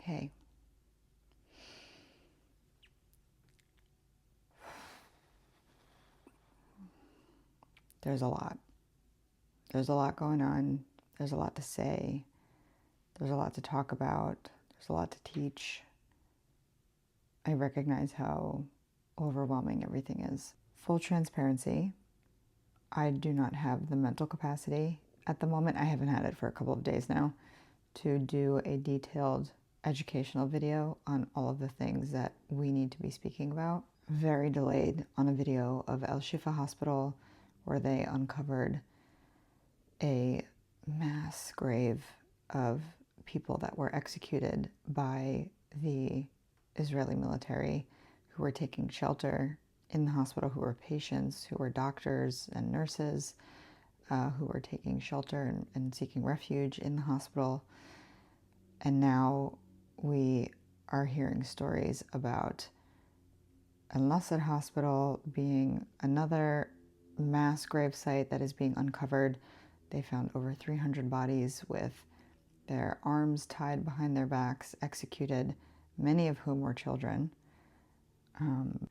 Okay. There's a lot. There's a lot going on. There's a lot to say. There's a lot to talk about. There's a lot to teach. I recognize how overwhelming everything is. Full transparency, I do not have the mental capacity at the moment. I haven't had it for a couple of days now to do a detailed educational video on all of the things that we need to be speaking about. Very delayed on a video of Al Shifa Hospital where they uncovered a mass grave of people that were executed by the Israeli military who were taking shelter in the hospital, who were patients, who were doctors and nurses, who were taking shelter and seeking refuge in the hospital. And now we are hearing stories about Al-Nasser Hospital being another mass grave site that is being uncovered. They found over 300 bodies with their arms tied behind their backs, executed, many of whom were children.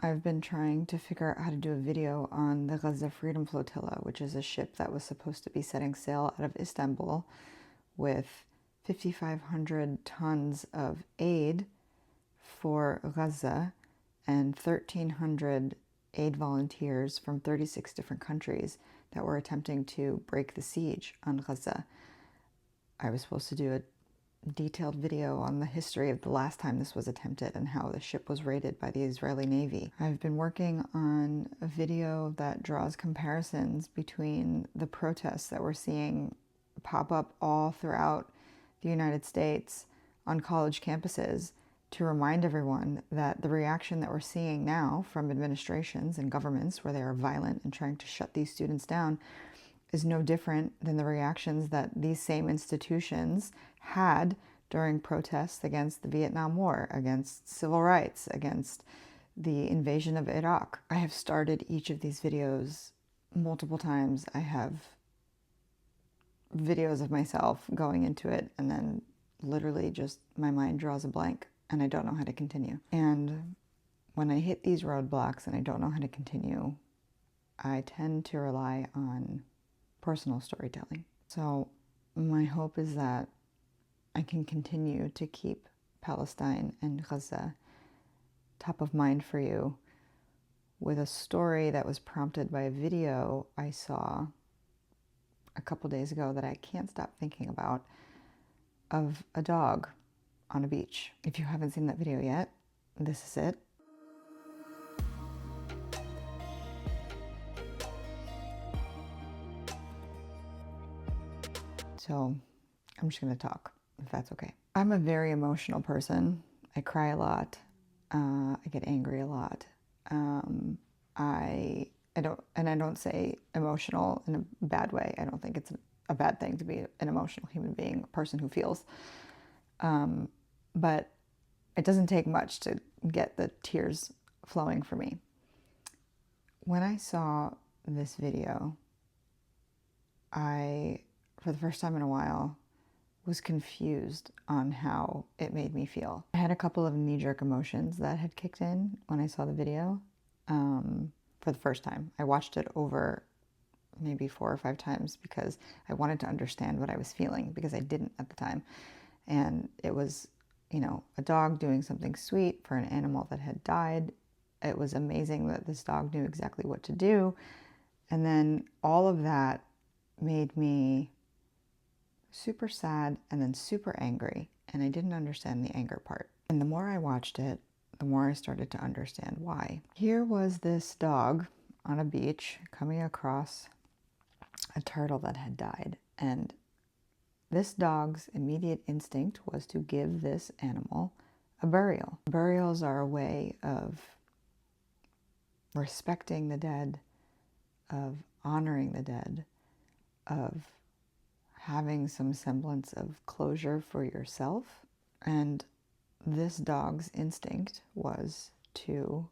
I've been trying to figure out how to do a video on the Gaza Freedom Flotilla, which is a ship that was supposed to be setting sail out of Istanbul with 5,500 tons of aid for Gaza and 1,300 aid volunteers from 36 different countries that were attempting to break the siege on Gaza. I was supposed to do a detailed video on the history of the last time this was attempted and how the ship was raided by the Israeli Navy. I've been working on a video that draws comparisons between the protests that we're seeing pop up all throughout the United States on college campuses to remind everyone that the reaction that we're seeing now from administrations and governments where they are violent and trying to shut these students down is no different than the reactions that these same institutions had during protests against the Vietnam War, against civil rights, against the invasion of Iraq. I have started each of these videos multiple times. I have videos of myself going into it and then literally just my mind draws a blank and I don't know how to continue. And when I hit these roadblocks and I don't know how to continue, I tend to rely on personal storytelling. So my hope is that I can continue to keep Palestine and Gaza top of mind for you with a story that was prompted by a video I saw a couple days ago that I can't stop thinking about, of a dog on a beach. If you haven't seen that video yet, this is it. So I'm just going to talk, if that's okay. I'm a very emotional person. I cry a lot. I get angry a lot. I don't say emotional in a bad way. I don't think it's a bad thing to be an emotional human being, a person who feels. But it doesn't take much to get the tears flowing for me. When I saw this video, I, for the first time in a while, was confused on how it made me feel. I had a couple of knee-jerk emotions that had kicked in when I saw the video for the first time. I watched it over maybe 4 or 5 times because I wanted to understand what I was feeling, because I didn't at the time. And it was, you know, a dog doing something sweet for an animal that had died. It was amazing that this dog knew exactly what to do. And then all of that made me super sad and then super angry, and I didn't understand the anger part. And the more I watched it, the more I started to understand why. Here was this dog on a beach coming across a turtle that had died, and this dog's immediate instinct was to give this animal a burial. Burials are a way of respecting the dead, of honoring the dead, of having some semblance of closure for yourself. And this dog's instinct was to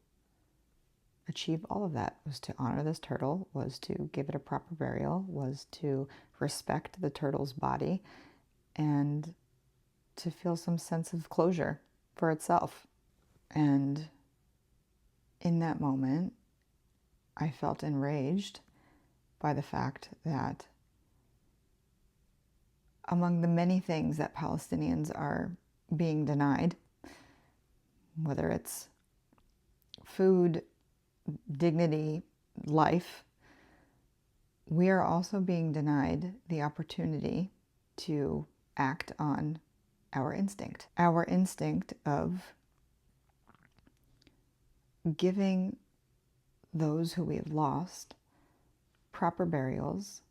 achieve all of that, was to honor this turtle, was to give it a proper burial, was to respect the turtle's body, and to feel some sense of closure for itself. And in that moment, I felt enraged by the fact that among the many things that Palestinians are being denied, whether it's food, dignity, life, we are also being denied the opportunity to act on our instinct of giving those who we have lost proper burials,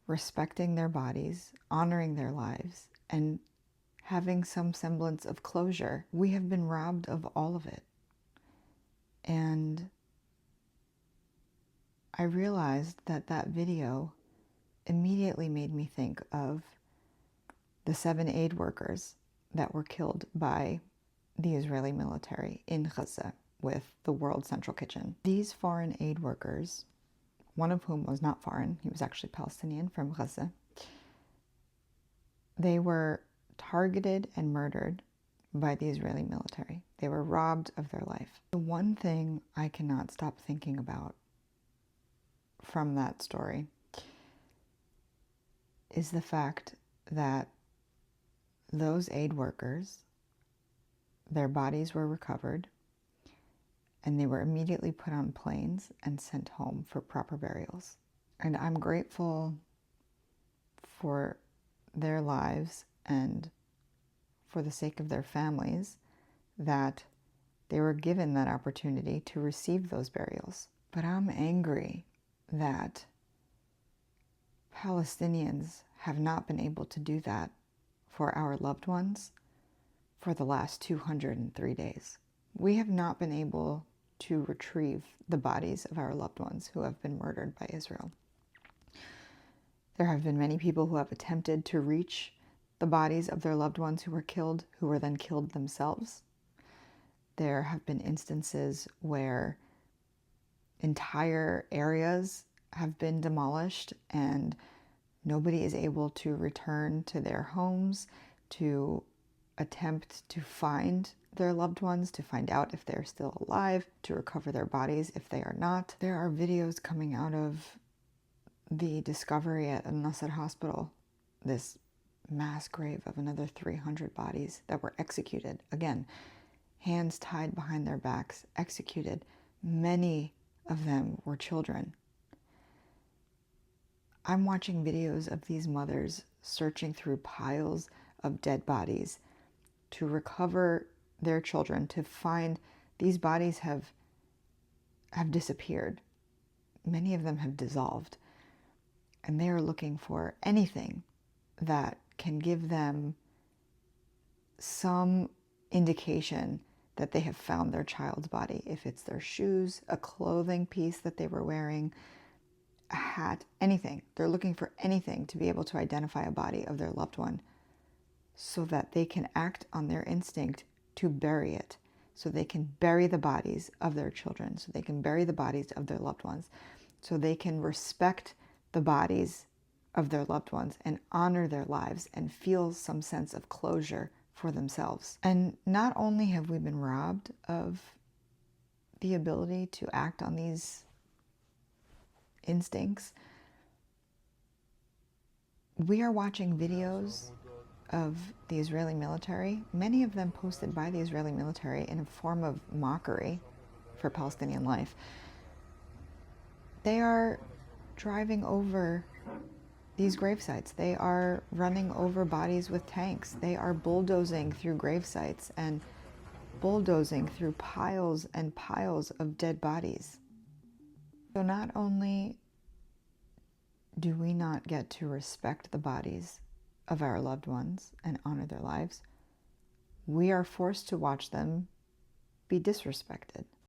respecting their bodies, honoring their lives, and having some semblance of closure. We have been robbed of all of it. And I realized that that video immediately made me think of the 7 aid workers that were killed by the Israeli military in Gaza with the World Central Kitchen. These foreign aid workers, one of whom was not foreign, he was actually Palestinian from Gaza, they were targeted and murdered by the Israeli military. They were robbed of their life. The one thing I cannot stop thinking about from that story is the fact that those aid workers, their bodies were recovered, and they were immediately put on planes and sent home for proper burials. And I'm grateful for their lives and for the sake of their families that they were given that opportunity to receive those burials. But I'm angry that Palestinians have not been able to do that for our loved ones for the last 203 days. We have not been able to retrieve the bodies of our loved ones who have been murdered by Israel. There have been many people who have attempted to reach the bodies of their loved ones who were killed, who were then killed themselves. There have been instances where entire areas have been demolished and nobody is able to return to their homes to attempt to find their loved ones, to find out if they're still alive, to recover their bodies if they are not. There are videos coming out of the discovery at Al-Nasser Hospital, this mass grave of another 300 bodies that were executed. Again, hands tied behind their backs, executed. Many of them were children. I'm watching videos of these mothers searching through piles of dead bodies to recover their children, to find these bodies have disappeared. Many of them have dissolved. And they are looking for anything that can give them some indication that they have found their child's body. If it's their shoes, a clothing piece that they were wearing, a hat, anything. They're looking for anything to be able to identify a body of their loved one so that they can act on their instinct to bury it, so they can bury the bodies of their children, so they can bury the bodies of their loved ones, so they can respect the bodies of their loved ones and honor their lives and feel some sense of closure for themselves. And not only have we been robbed of the ability to act on these instincts, we are watching videos of the Israeli military, many of them posted by the Israeli military in a form of mockery for Palestinian life. They are driving over these grave sites. They are running over bodies with tanks. They are bulldozing through grave sites and bulldozing through piles and piles of dead bodies. So not only do we not get to respect the bodies of our loved ones and honor their lives, we are forced to watch them be disrespected.